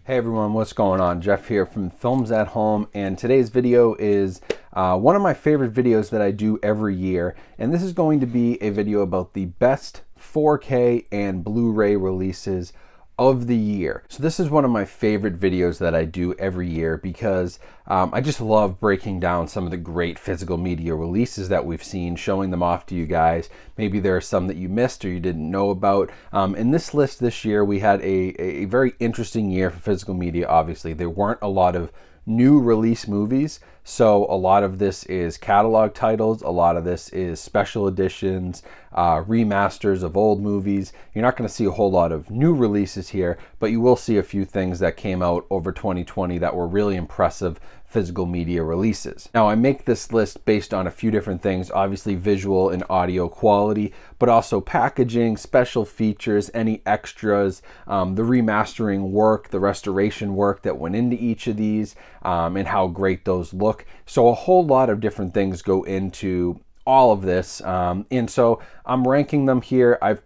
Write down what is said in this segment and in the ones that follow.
Hey everyone, what's going on? Jeff here from Films at Home, and today's video is one of my favorite videos that I do every year, and this is going to be a video about the best 4K and Blu-ray releases of the year. So this is one of my favorite videos that I do every year because I just love breaking down some of the great physical media releases that we've seen, showing them off to you guys. Maybe there are some that you missed or you didn't know about. In this list this year, we had a very interesting year for physical media. Obviously, there weren't a lot of new release movies, so a lot of this is catalog titles, a lot of this is special editions, remasters of old movies. You're not going to see a whole lot of new releases here, but you will see a few things that came out over 2020 that were really impressive physical media releases. Now, I make this list based on a few different things, obviously visual and audio quality, but also packaging, special features, any extras, the remastering work, the restoration work that went into each of these, and how great those look. So a whole lot of different things go into all of this. And so I'm ranking them here. I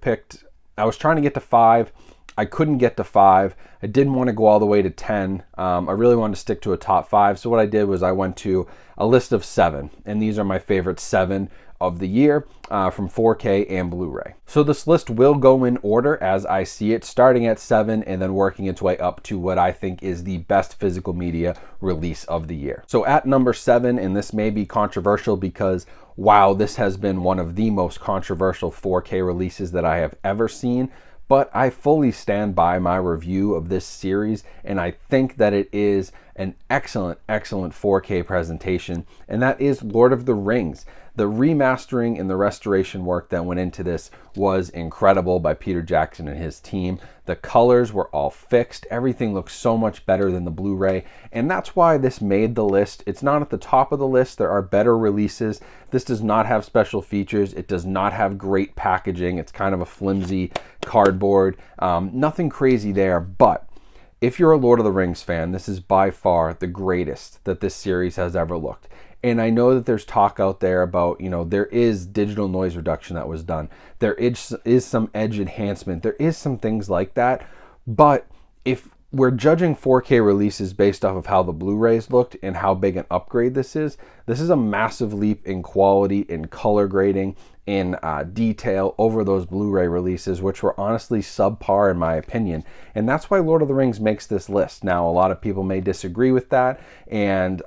was trying to get to 5. I couldn't get to 5. I didn't want to go all the way to 10. I really wanted to stick to a top 5. So what I did was I went to a list of 7, and these are my favorite 7 of the year from 4K and Blu-ray. So this list will go in order as I see it, starting at 7 and then working its way up to what I think is the best physical media release of the year. So at number 7, and this may be controversial because wow, this has been one of the most controversial 4K releases that I have ever seen, but I fully stand by my review of this series, and I think that it is an excellent 4K presentation, and that is Lord of the Rings. The remastering and the restoration work that went into this was incredible by Peter Jackson and his team. The colors were all fixed. Everything looks so much better than the Blu-ray, and that's why this made the list. It's not at the top of the list. There are better releases. This does not have special features. It does not have great packaging. It's kind of a flimsy cardboard. Nothing crazy there, but if you're a Lord of the Rings fan, this is by far the greatest that this series has ever looked. And I know that there's talk out there about, there is digital noise reduction that was done. There is some edge enhancement. There is some things like that. But if we're judging 4K releases based off of how the Blu-rays looked and how big an upgrade this is a massive leap in quality, in color grading, in detail over those Blu-ray releases, which were honestly subpar in my opinion. And that's why Lord of the Rings makes this list. Now, a lot of people may disagree with that, and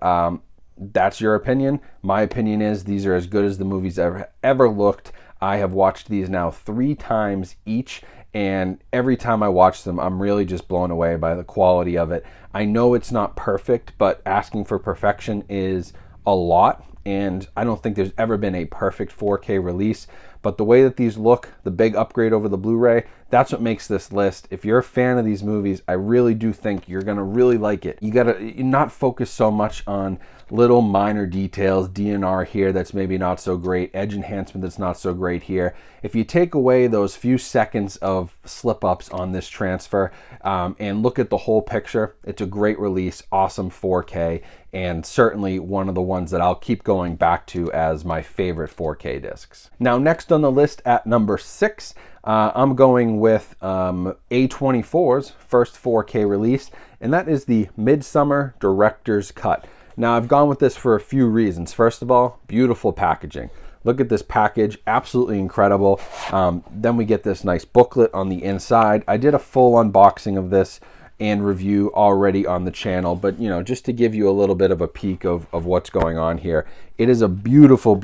that's your opinion. My opinion is these are as good as the movies ever looked. I have watched these now 3 times each, and every time I watch them, I'm really just blown away by the quality of it. I know it's not perfect, but asking for perfection is a lot, and I don't think there's ever been a perfect 4K release. But the way that these look, the big upgrade over the Blu-ray, that's what makes this list. If you're a fan of these movies, I really do think you're gonna really like it. You gotta not focus so much on little minor details, DNR here that's maybe not so great, edge enhancement that's not so great here. If you take away those few seconds of slip-ups on this transfer and look at the whole picture, it's a great release, awesome 4K, and certainly one of the ones that I'll keep going back to as my favorite 4K discs. Now, next on the list at number 6, I'm going with A24's first 4K release, and that is the Midsommar Director's Cut. Now, I've gone with this for a few reasons. First of all, beautiful packaging. Look at this package, absolutely incredible. Then we get this nice booklet on the inside. I did a full unboxing of this and review already on the channel, but just to give you a little bit of a peek of what's going on here, it is a beautiful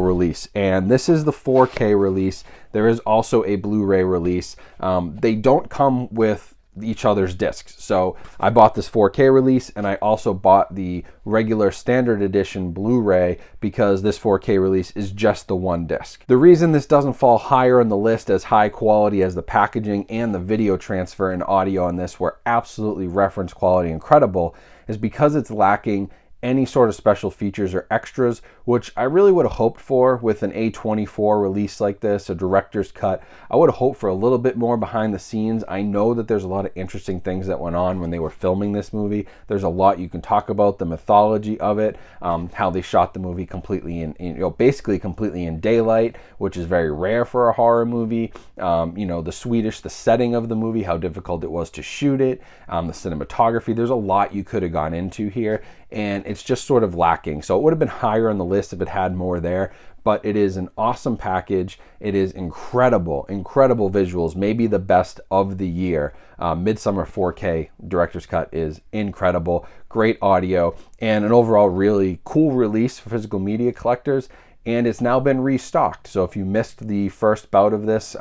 release, and this is the 4K release. There is also a Blu-ray release. They don't come with each other's discs, so I bought this 4K release, and I also bought the regular standard edition Blu-ray because this 4K release is just the one disc. The reason this doesn't fall higher on the list as high quality as the packaging and the video transfer and audio on this were absolutely reference quality incredible is because it's lacking any sort of special features or extras, which I really would have hoped for with an A24 release like this, a director's cut. I would have hoped for a little bit more behind the scenes. I know that there's a lot of interesting things that went on when they were filming this movie. There's a lot you can talk about, the mythology of it, how they shot the movie completely basically completely in daylight, which is very rare for a horror movie. The setting of the movie, how difficult it was to shoot it, the cinematography. There's a lot you could have gone into here, and it's just sort of lacking. So it would have been higher on the list if it had more there, but it is an awesome package. It is incredible visuals, maybe the best of the year. Midsommar 4K director's cut is incredible, great audio, and an overall really cool release for physical media collectors. And it's now been restocked. So if you missed the first bout of this,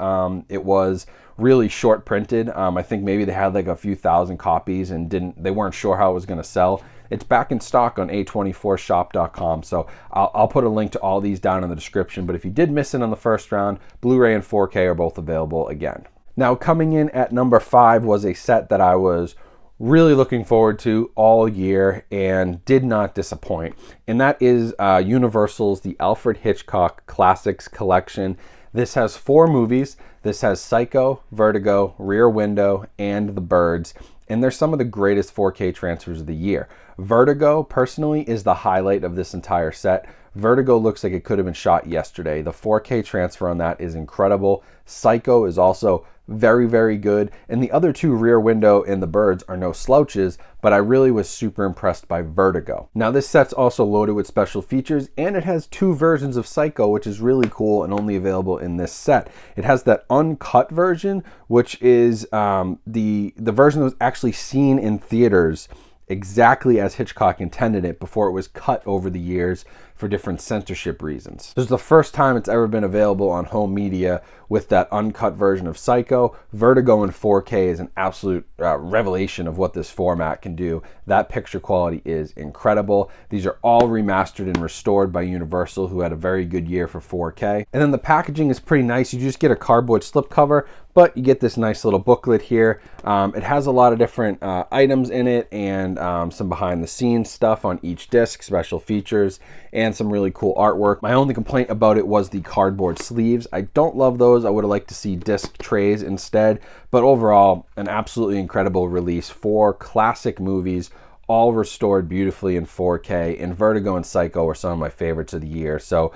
it was really short printed. I think maybe they had like a few thousand copies and they weren't sure how it was going to sell. It's back in stock on a24shop.com. So I'll put a link to all these down in the description. But if you did miss it on the first round, Blu-ray and 4K are both available again. Now, coming in at number 5 was a set that I was really looking forward to all year and did not disappoint. And that is Universal's The Alfred Hitchcock Classics Collection. This has 4 movies. This has Psycho, Vertigo, Rear Window, and The Birds. And they're some of the greatest 4K transfers of the year. Vertigo, personally, is the highlight of this entire set. Vertigo looks like it could have been shot yesterday. The 4K transfer on that is incredible. Psycho is also very, very good. And the other 2, Rear Window and The Birds, are no slouches, but I really was super impressed by Vertigo. Now, this set's also loaded with special features, and it has 2 versions of Psycho, which is really cool and only available in this set. It has that uncut version, which is the version that was actually seen in theaters exactly as Hitchcock intended it before it was cut over the years for different censorship reasons. This is the first time it's ever been available on home media with that uncut version of Psycho. Vertigo in 4K is an absolute revelation of what this format can do. That picture quality is incredible. These are all remastered and restored by Universal, who had a very good year for 4K. And then the packaging is pretty nice. You just get a cardboard slipcover, but you get this nice little booklet here. It has a lot of different items in it and some behind the scenes stuff on each disc, special features, and some really cool artwork. My only complaint about it was the cardboard sleeves. I don't love those. I would have liked to see disc trays instead, but overall, an absolutely incredible release. 4 classic movies, all restored beautifully in 4K, and Vertigo and Psycho are some of my favorites of the year. So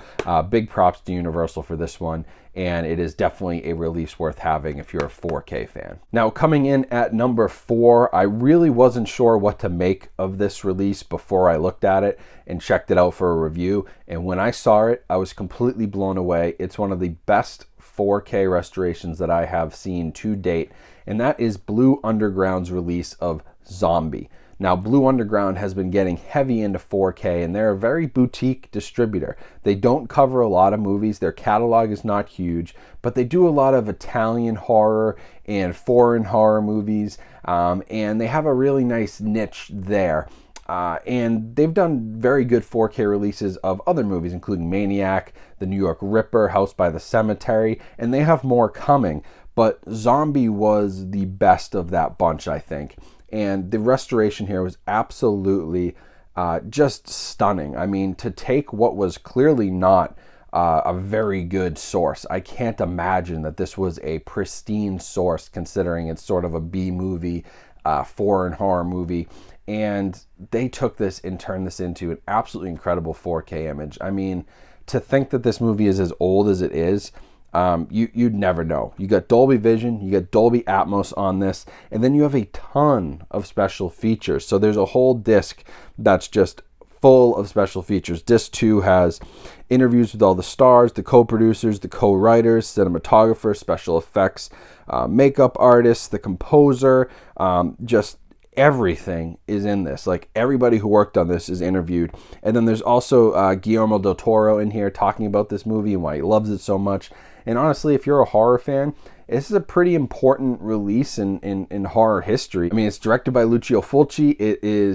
big props to Universal for this one, and it is definitely a release worth having if you're a 4K fan. Now, coming in at number 4, I really wasn't sure what to make of this release before I looked at it and checked it out for a review, and when I saw it, I was completely blown away. It's one of the best 4K restorations that I have seen to date, and that is Blue Underground's release of Zombie. Now, Blue Underground has been getting heavy into 4K, and they're a very boutique distributor. They don't cover a lot of movies. Their catalog is not huge, but they do a lot of Italian horror and foreign horror movies, and they have a really nice niche there. And they've done very good 4K releases of other movies, including Maniac, The New York Ripper, House by the Cemetery, and they have more coming. But Zombie was the best of that bunch, I think. And the restoration here was absolutely just stunning. I mean, to take what was clearly not a very good source, I can't imagine that this was a pristine source, considering it's sort of a B movie, foreign horror movie. And they took this and turned this into an absolutely incredible 4K image. I mean, to think that this movie is as old as it is, you'd never know. You got Dolby Vision, you got Dolby Atmos on this, and then you have a ton of special features. So there's a whole disc that's just full of special features. Disc 2 has interviews with all the stars, the co-producers, the co-writers, cinematographers, special effects, makeup artists, the composer, just everything is in this. Like, everybody who worked on this is interviewed. And then there's also Guillermo del Toro in here talking about this movie and why he loves it so much. And honestly, if you're a horror fan, this is a pretty important release in horror history. I mean, it's directed by Lucio Fulci.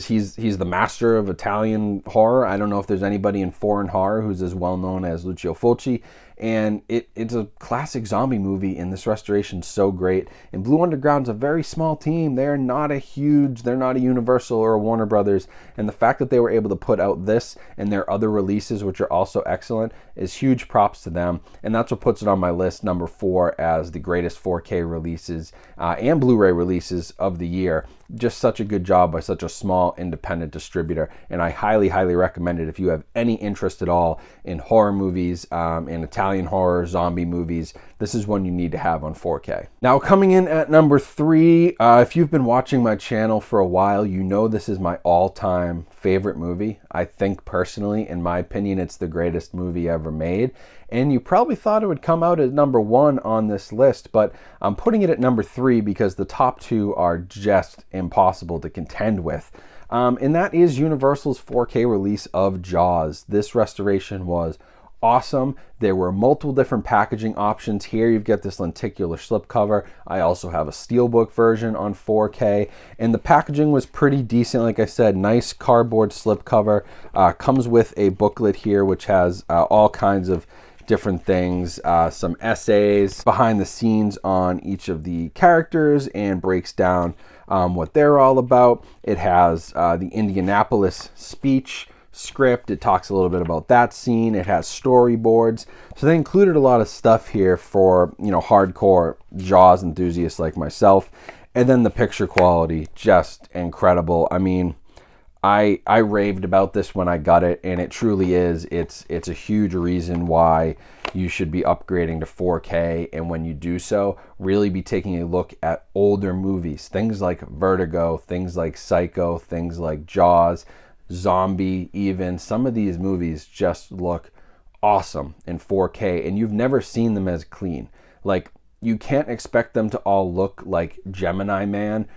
He's the master of Italian horror. I don't know if there's anybody in foreign horror who's as well known as Lucio Fulci. And it's a classic zombie movie, and this restoration's so great. And Blue Underground's a very small team. They're not a Universal or a Warner Brothers. And the fact that they were able to put out this and their other releases, which are also excellent, is huge props to them. And that's what puts it on my list, number 4, as the greatest 4K releases and Blu-ray releases of the year. Just such a good job by such a small independent distributor, and I highly recommend it if you have any interest at all in horror movies, in Italian horror, zombie movies. This is one you need to have on 4K. Now, coming in at number 3, if you've been watching my channel for a while, you know this is my all-time favorite movie. I think personally, in my opinion, it's the greatest movie ever made. And you probably thought it would come out at number 1 on this list, but I'm putting it at number 3 because the top 2 are just impossible to contend with. And that is Universal's 4K release of Jaws. This restoration was awesome. There were multiple different packaging options. Here you've got this lenticular slipcover. I also have a steelbook version on 4K, and the packaging was pretty decent. Like I said, nice cardboard slipcover. Comes with a booklet here which has all kinds of different things, some essays, behind the scenes on each of the characters, and breaks down what they're all about. It has the Indianapolis speech script. It talks a little bit about that scene. It has storyboards. So they included a lot of stuff here for, hardcore Jaws enthusiasts like myself. And then the picture quality, just incredible. I mean, I raved about this when I got it, and it truly is. It's a huge reason why you should be upgrading to 4K, and when you do so, really be taking a look at older movies. Things like Vertigo, things like Psycho, things like Jaws, Zombie even. Some of these movies just look awesome in 4K, and you've never seen them as clean. Like, you can't expect them to all look like Gemini Man,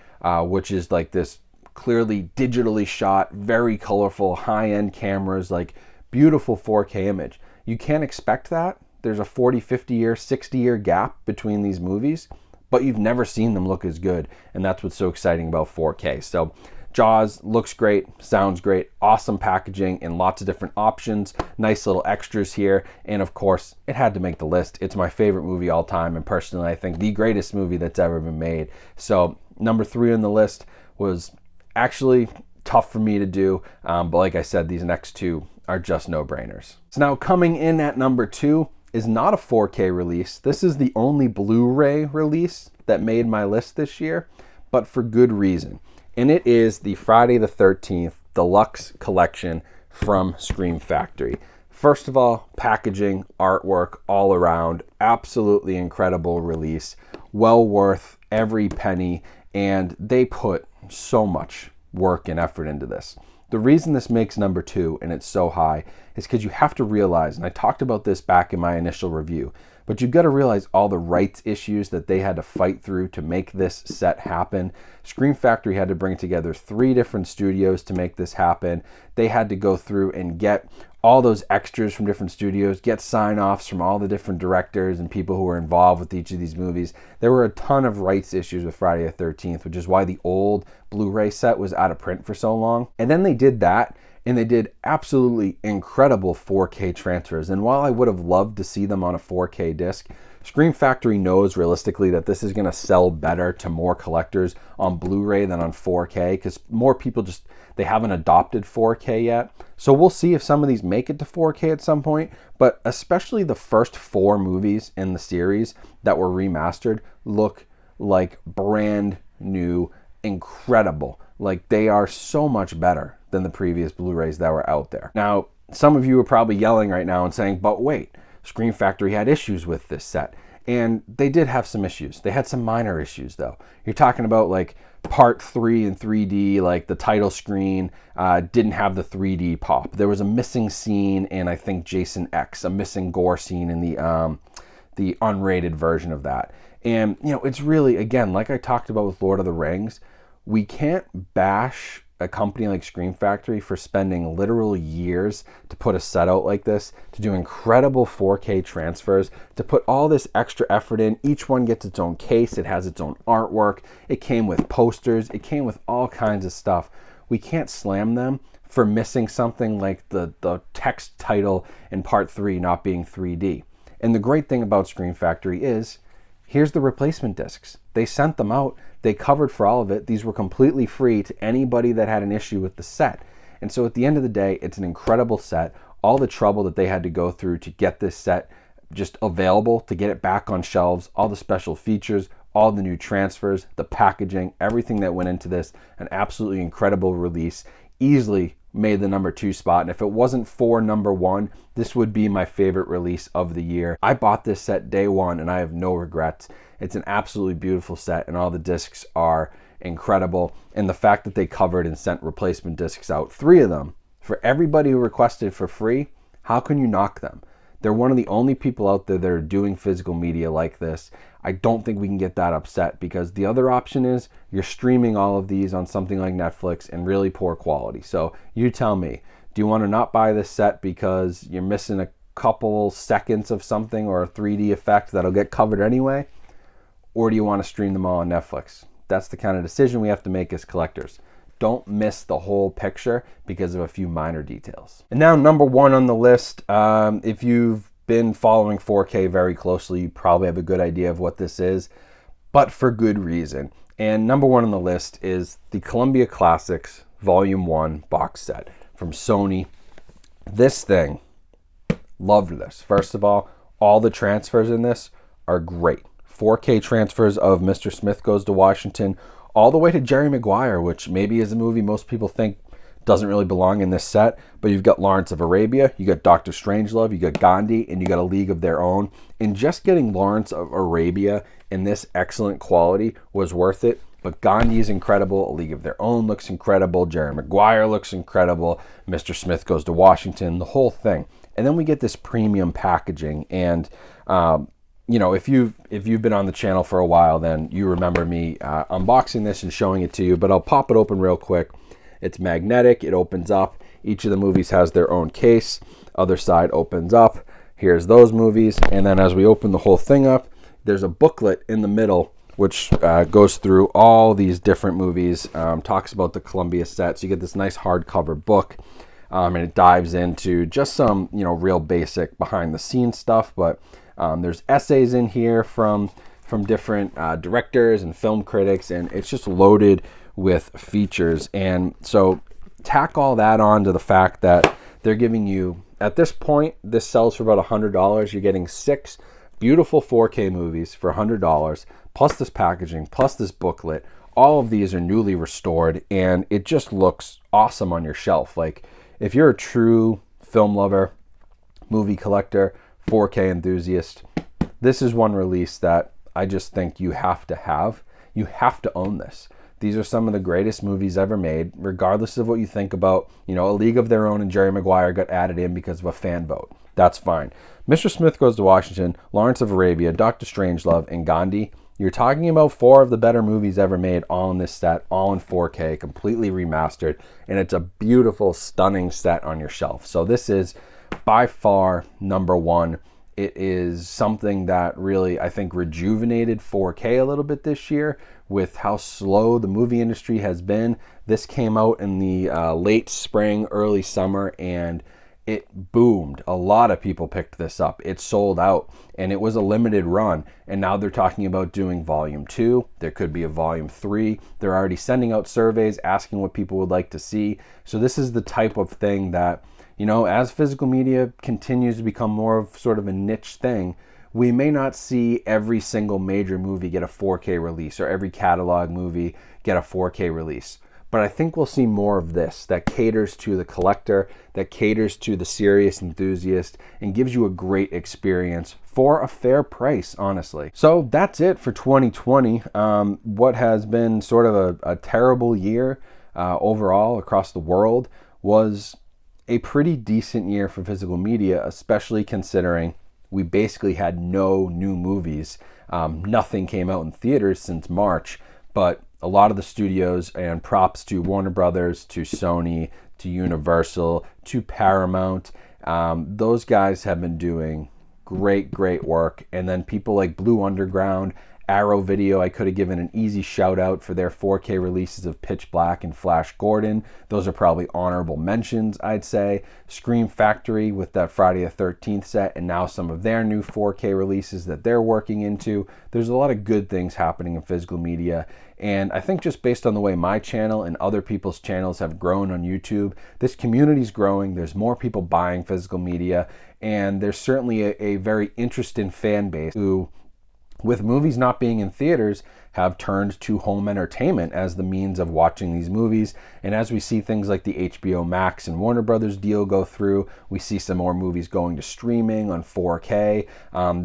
which is like this clearly digitally shot, very colorful, high-end cameras, like beautiful 4K image. You can't expect that. There's a 40, 50 year, 60 year gap between these movies, but you've never seen them look as good, and that's what's so exciting about 4K. So Jaws looks great, sounds great, awesome packaging and lots of different options, nice little extras here, and of course, it had to make the list. It's my favorite movie all time, and personally, I think the greatest movie that's ever been made. So number 3 on the list was actually tough for me to do, but like I said, these next 2 are just no-brainers. So now coming in at number 2 is not a 4K release. This is the only Blu-ray release that made my list this year, but for good reason. And it is the Friday the 13th Deluxe Collection from Scream Factory. First of all, packaging, artwork, all around, absolutely incredible release. Well worth every penny, and they put so much work and effort into this. The reason this makes number 2 and it's so high is because you have to realize, and I talked about this back in my initial review, but you've got to realize all the rights issues that they had to fight through to make this set happen. Scream Factory had to bring together 3 different studios to make this happen. They had to go through and get all those extras from different studios, get sign-offs from all the different directors and people who were involved with each of these movies. There were a ton of rights issues with Friday the 13th, which is why the old Blu-ray set was out of print for so long. And then they did that, and they did absolutely incredible 4K transfers. And while I would have loved to see them on a 4K disc, Scream Factory knows realistically that this is going to sell better to more collectors on Blu-ray than on 4K, because more people they haven't adopted 4K yet. So we'll see if some of these make it to 4K at some point, but especially the first 4 movies in the series that were remastered look like brand new, incredible. Like, they are so much better than the previous Blu-rays that were out there. Now, some of you are probably yelling right now and saying, but wait, Scream Factory had issues with this set. And they did have some issues. They had some minor issues, though. You're talking about like part 3 in 3D, like the title screen didn't have the 3D pop. There was a missing scene in, I think, Jason X, a missing gore scene in the unrated version of that. And, it's really, again, like I talked about with Lord of the Rings, we can't bash a company like Scream Factory for spending literal years to put a set out like this, to do incredible 4K transfers, to put all this extra effort in. Each one gets its own case. It has its own artwork. It came with posters. It came with all kinds of stuff. We can't slam them for missing something like the text title in part 3 not being 3D. And the great thing about Scream Factory is, here's the replacement discs. They sent them out. They covered for all of it. These were completely free to anybody that had an issue with the set. And so at the end of the day, it's an incredible set. All the trouble that they had to go through to get this set just available, to get it back on shelves, all the special features, all the new transfers, the packaging, everything that went into this, an absolutely incredible release. Easily made the number 2 spot, and if it wasn't for number 1, this would be my favorite release of the year. I bought this set day 1 and I have no regrets. It's an absolutely beautiful set, and all the discs are incredible. And the fact that they covered and sent replacement discs out, 3 of them, for everybody who requested for free, how can you knock them? They're one of the only people out there that are doing physical media like this. I don't think we can get that upset, because the other option is you're streaming all of these on something like Netflix in really poor quality. So you tell me, do you want to not buy this set because you're missing a couple seconds of something or a 3D effect that'll get covered anyway? Or do you want to stream them all on Netflix? That's the kind of decision we have to make as collectors. Don't miss the whole picture because of a few minor details. And now number 1 on the list, if you've been following 4K very closely, you probably have a good idea of what this is, but for good reason. And number 1 on the list is the Columbia Classics Volume 1 box set from Sony. This thing, loved this. First of all the transfers in this are great. 4K transfers of Mr. Smith Goes to Washington, all the way to Jerry Maguire, which maybe is a movie most people think doesn't really belong in this set, but you've got Lawrence of Arabia, you got Dr. Strangelove, you got Gandhi, and you got A League of Their Own. And just getting Lawrence of Arabia in this excellent quality was worth it. But Gandhi is incredible, A League of Their Own looks incredible, Jerry Maguire looks incredible, Mr. Smith Goes to Washington, the whole thing. And then we get this premium packaging, and you know, if you've been on the channel for a while, then you remember me unboxing this and showing it to you, but I'll pop it open real quick. It's magnetic, it opens up. Each of the movies has their own case. Other side opens up. Here's those movies. And then as we open the whole thing up, there's a booklet in the middle which goes through all these different movies, talks about the Columbia set. So you get this nice hardcover book, and it dives into just some, you know, real basic behind the scenes stuff, but there's essays in here from different directors and film critics, and it's just loaded with features. And so tack all that on to the fact that they're giving you, at this point, this sells for about $100. You're getting 6 beautiful 4K movies for $100, plus this packaging, plus this booklet. All of these are newly restored, and it just looks awesome on your shelf. Like, if you're a true film lover, movie collector, 4K enthusiast, this is one release that I just think you have to have. You have to own this. These are some of the greatest movies ever made, regardless of what you think about, you know, A League of Their Own and Jerry Maguire got added in because of a fan vote. That's fine. Mr. Smith Goes to Washington, Lawrence of Arabia, Dr. Strangelove, and Gandhi. You're talking about 4 of the better movies ever made, all in this set, all in 4K, completely remastered, and it's a beautiful, stunning set on your shelf. So this is by far number 1. It is something that really, I think, rejuvenated 4K a little bit this year with how slow the movie industry has been. This came out in the late spring, early summer, and it boomed. A lot of people picked this up. It sold out, and it was a limited run. And now they're talking about doing volume 2. There could be a volume 3. They're already sending out surveys asking what people would like to see. So this is the type of thing that, you know, as physical media continues to become more of sort of a niche thing, we may not see every single major movie get a 4K release or every catalog movie get a 4K release. But I think we'll see more of this that caters to the collector, that caters to the serious enthusiast, and gives you a great experience for a fair price, honestly. So that's it for 2020. What has been sort of a terrible year overall across the world was a pretty decent year for physical media, especially considering we basically had no new movies. Nothing came out in theaters since March. but a lot of the studios, and props to Warner Brothers, to Sony, to Universal, to Paramount, those guys have been doing great work. And then people like Blue Underground, Arrow Video, I could have given an easy shout out for their 4K releases of Pitch Black and Flash Gordon. Those are probably honorable mentions, I'd say. Scream Factory with that Friday the 13th set, and now some of their new 4K releases that they're working into. There's a lot of good things happening in physical media. And I think just based on the way my channel and other people's channels have grown on YouTube, this community's growing. There's more people buying physical media, and there's certainly a very interesting fan base who, with movies not being in theaters, have turned to home entertainment as the means of watching these movies. And as we see things like the HBO Max and Warner Brothers deal go through, we see some more movies going to streaming on 4K.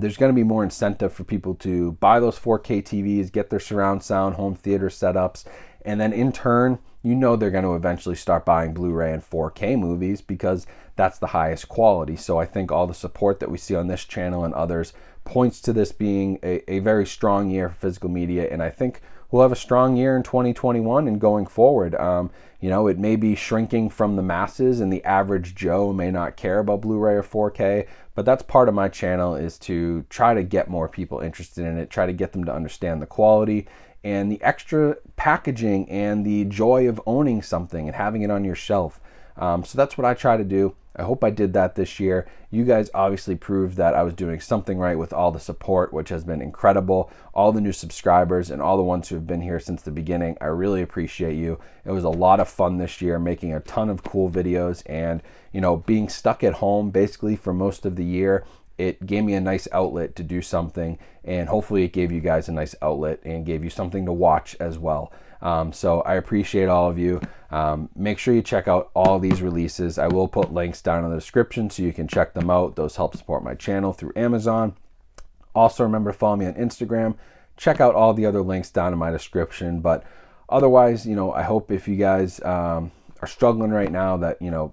There's going to be more incentive for people to buy those 4K TVs, get their surround sound home theater setups, and then in turn, you know they're going to eventually start buying Blu-ray and 4K movies because that's the highest quality. So I think all the support that we see on this channel and others points to this being a very strong year for physical media, and I think we'll have a strong year in 2021 and going forward. You know, it may be shrinking from the masses, and the average Joe may not care about Blu-ray or 4K, but that's part of my channel, is to try to get more people interested in it, try to get them to understand the quality and the extra packaging and the joy of owning something and having it on your shelf. So that's what I try to do. I hope I did that this year. You guys obviously proved that I was doing something right with all the support, which has been incredible. All the new subscribers and all the ones who have been here since the beginning, I really appreciate you. It was a lot of fun this year, making a ton of cool videos, and, you know, being stuck at home basically for most of the year, it gave me a nice outlet to do something, and hopefully it gave you guys a nice outlet and gave you something to watch as well. So I appreciate all of you. Make sure you check out all these releases. I will put links down in the description so you can check them out. Those help support my channel through Amazon. Also, remember to follow me on Instagram. Check out all the other links down in my description. But otherwise, you know, I hope if you guys are struggling right now, that, you know,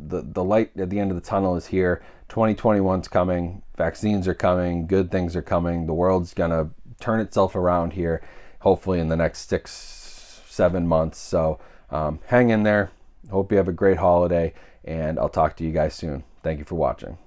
the light at the end of the tunnel is here. 2021's coming. Vaccines are coming. Good things are coming. The world's going to turn itself around here, hopefully in the next 6-7 months. So hang in there. Hope you have a great holiday, and I'll talk to you guys soon. Thank you for watching.